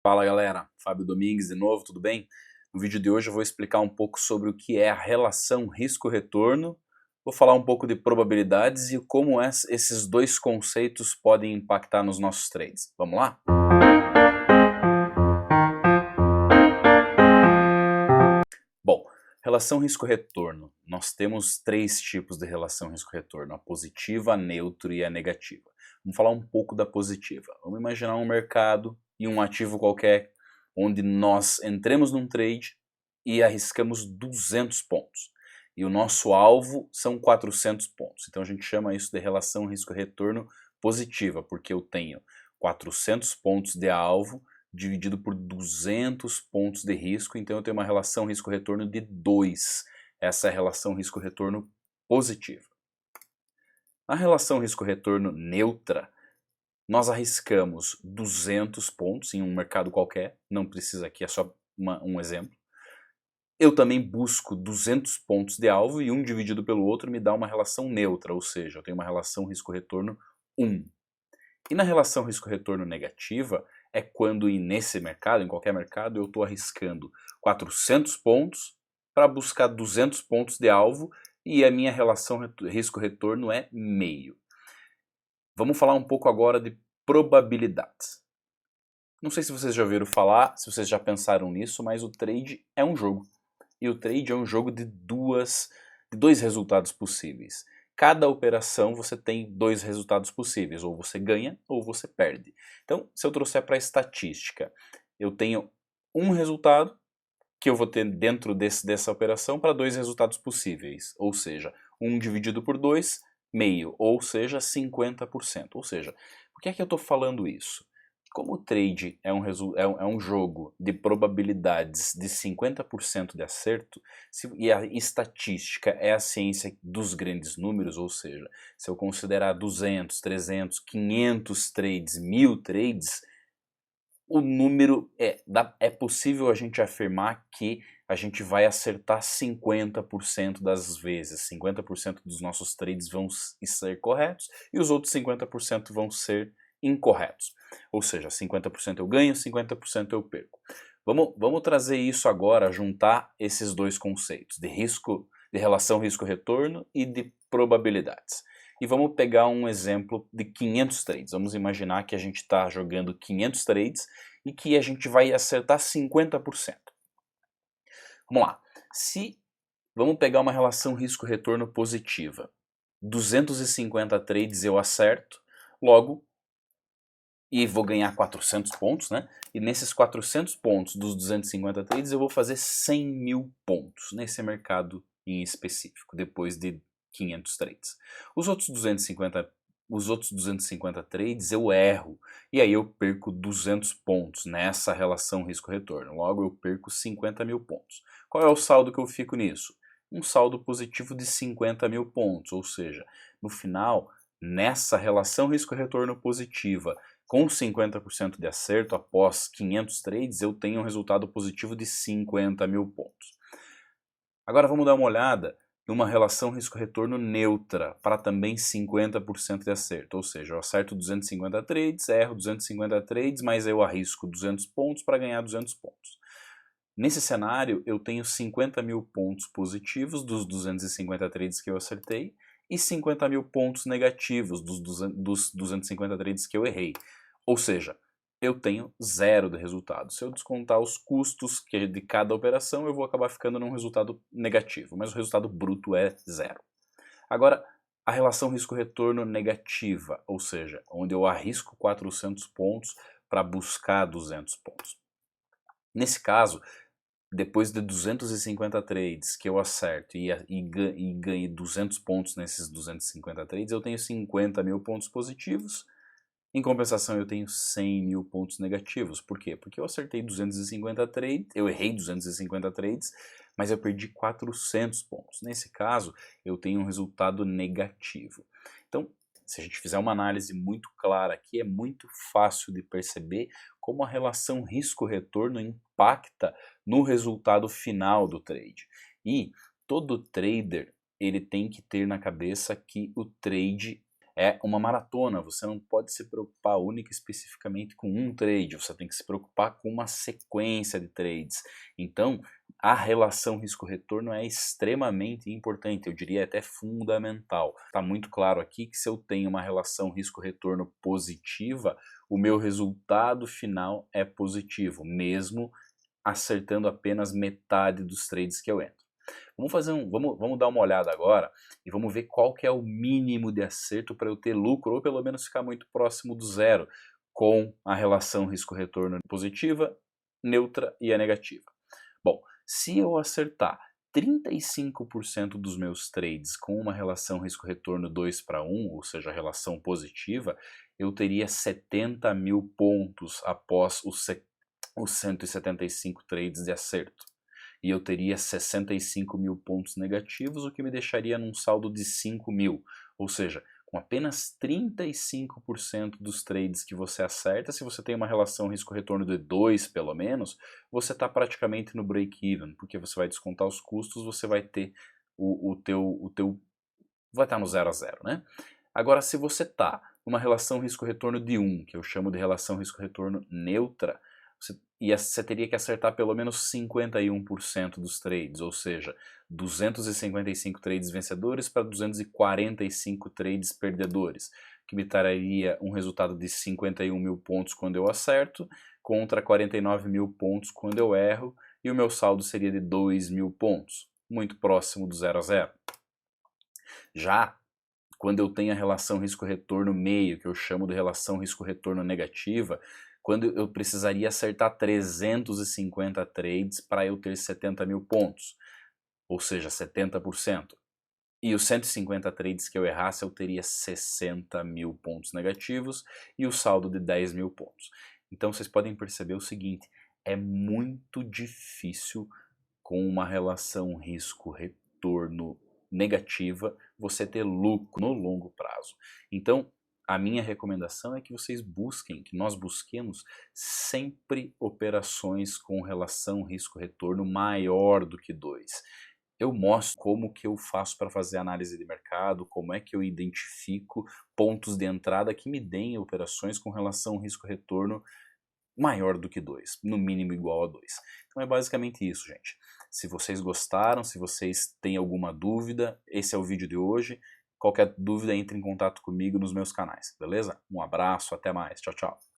Fala galera, Fábio Domingues de novo, tudo bem? No vídeo de hoje eu vou explicar um pouco sobre o que é a relação risco-retorno, vou falar um pouco de probabilidades e como esses dois conceitos podem impactar nos nossos trades. Vamos lá? Bom, relação risco-retorno. Nós temos três tipos de relação risco-retorno, a positiva, a neutra e a negativa. Vamos falar um pouco da positiva. Vamos imaginar um mercado e um ativo qualquer, onde nós entremos num trade e arriscamos 200 pontos. E o nosso alvo são 400 pontos. Então a gente chama isso de relação risco-retorno positiva, porque eu tenho 400 pontos de alvo dividido por 200 pontos de risco, então eu tenho uma relação risco-retorno de 2. Essa é a relação risco-retorno positiva. Na relação risco-retorno neutra, nós arriscamos 200 pontos em um mercado qualquer, não precisa aqui, é só um exemplo. Eu também busco 200 pontos de alvo e um dividido pelo outro me dá uma relação neutra, ou seja, eu tenho uma relação risco-retorno 1. E na relação risco-retorno negativa é quando nesse mercado, em qualquer mercado, eu estou arriscando 400 pontos para buscar 200 pontos de alvo e a minha relação risco-retorno é meio. Vamos falar um pouco agora de probabilidades. Não sei se vocês já ouviram falar, se vocês já pensaram nisso, mas o trade é um jogo. E o trade é um jogo de dois resultados possíveis. Cada operação você tem dois resultados possíveis, ou você ganha ou você perde. Então, se eu trouxer para a estatística, eu tenho um resultado que eu vou ter dentro dessa operação para dois resultados possíveis, ou seja, 1 dividido por 2, meio, ou seja, 50%. Ou seja, por que é que eu estou falando isso? Como o trade é um jogo de probabilidades de 50% de acerto, e a estatística é a ciência dos grandes números, ou seja, se eu considerar 200, 300, 500 trades, 1000 trades, o número é possível a gente afirmar que a gente vai acertar 50% das vezes. 50% dos nossos trades vão ser corretos e os outros 50% vão ser incorretos. Ou seja, 50% eu ganho, 50% eu perco. Vamos trazer isso agora, juntar esses dois conceitos, de relação risco-retorno e de probabilidades. E vamos pegar um exemplo de 500 trades. Vamos imaginar que a gente está jogando 500 trades e que a gente vai acertar 50%. Vamos lá. Vamos pegar uma relação risco-retorno positiva. 250 trades eu acerto, logo, e vou ganhar 400 pontos, né? E nesses 400 pontos dos 250 trades eu vou fazer 100 mil pontos nesse mercado em específico, depois de 500 trades. Os outros 250 trades eu erro, e aí eu perco 200 pontos nessa relação risco-retorno. Logo eu perco 50 mil pontos. Qual é o saldo que eu fico nisso? Um saldo positivo de 50 mil pontos, ou seja, no final, nessa relação risco-retorno positiva, com 50% de acerto após 500 trades, eu tenho um resultado positivo de 50 mil pontos. Agora vamos dar uma olhada em uma relação risco-retorno neutra para também 50% de acerto. Ou seja, eu acerto 250 trades, erro 250 trades, mas eu arrisco 200 pontos para ganhar 200 pontos. Nesse cenário, eu tenho 50 mil pontos positivos dos 250 trades que eu acertei e 50 mil pontos negativos dos 250 trades que eu errei. Ou seja, eu tenho 0 de resultado. Se eu descontar os custos de cada operação, eu vou acabar ficando num resultado negativo, mas o resultado bruto é 0. Agora, a relação risco-retorno negativa, ou seja, onde eu arrisco 400 pontos para buscar 200 pontos. Nesse caso, depois de 250 trades que eu acerto e ganhe 200 pontos nesses 250 trades, eu tenho 50 mil pontos positivos. Em compensação, eu tenho 100 mil pontos negativos. Por quê? Porque eu acertei 250 trades, eu errei 250 trades, mas eu perdi 400 pontos. Nesse caso, eu tenho um resultado negativo. Então, se a gente fizer uma análise muito clara aqui, é muito fácil de perceber como a relação risco-retorno impacta no resultado final do trade. E todo trader, ele tem que ter na cabeça que o trade é uma maratona, você não pode se preocupar única e especificamente com um trade, você tem que se preocupar com uma sequência de trades. Então, a relação risco-retorno é extremamente importante, eu diria até fundamental. Está muito claro aqui que se eu tenho uma relação risco-retorno positiva, o meu resultado final é positivo, mesmo acertando apenas metade dos trades que eu entro. Vamos dar uma olhada agora e vamos ver qual que é o mínimo de acerto para eu ter lucro, ou pelo menos ficar muito próximo do zero, com a relação risco-retorno positiva, neutra e a negativa. Bom, se eu acertar 35% dos meus trades com uma relação risco-retorno 2:1, ou seja, relação positiva, eu teria 70 mil pontos após os 175 trades de acerto. E eu teria 65 mil pontos negativos, o que me deixaria num saldo de 5 mil. Ou seja, com apenas 35% dos trades que você acerta, se você tem uma relação risco-retorno de 2 pelo menos, você está praticamente no break-even, porque você vai descontar os custos, você vai ter o teu vai estar no 0 a 0, né? Agora, se você está numa relação risco-retorno de 1, que eu chamo de relação risco-retorno neutra, você teria que acertar pelo menos 51% dos trades, ou seja, 255 trades vencedores para 245 trades perdedores, que me traria um resultado de 51 mil pontos quando eu acerto, contra 49 mil pontos quando eu erro, e o meu saldo seria de 2 mil pontos, muito próximo do 0 a 0. Já quando eu tenho a relação risco-retorno meio, que eu chamo de relação risco-retorno negativa, quando eu precisaria acertar 350 trades para eu ter 70 mil pontos, ou seja, 70%. E os 150 trades que eu errasse, eu teria 60 mil pontos negativos e o saldo de 10 mil pontos. Então vocês podem perceber o seguinte, é muito difícil com uma relação risco-retorno negativa você ter lucro no longo prazo. Então, a minha recomendação é que vocês busquem, que nós busquemos sempre operações com relação risco-retorno maior do que 2. Eu mostro como que eu faço para fazer análise de mercado, como é que eu identifico pontos de entrada que me deem operações com relação risco-retorno maior do que 2, no mínimo igual a 2. Então é basicamente isso, gente. Se vocês gostaram, se vocês têm alguma dúvida, esse é o vídeo de hoje. Qualquer dúvida, entre em contato comigo nos meus canais, beleza? Um abraço, até mais, tchau, tchau.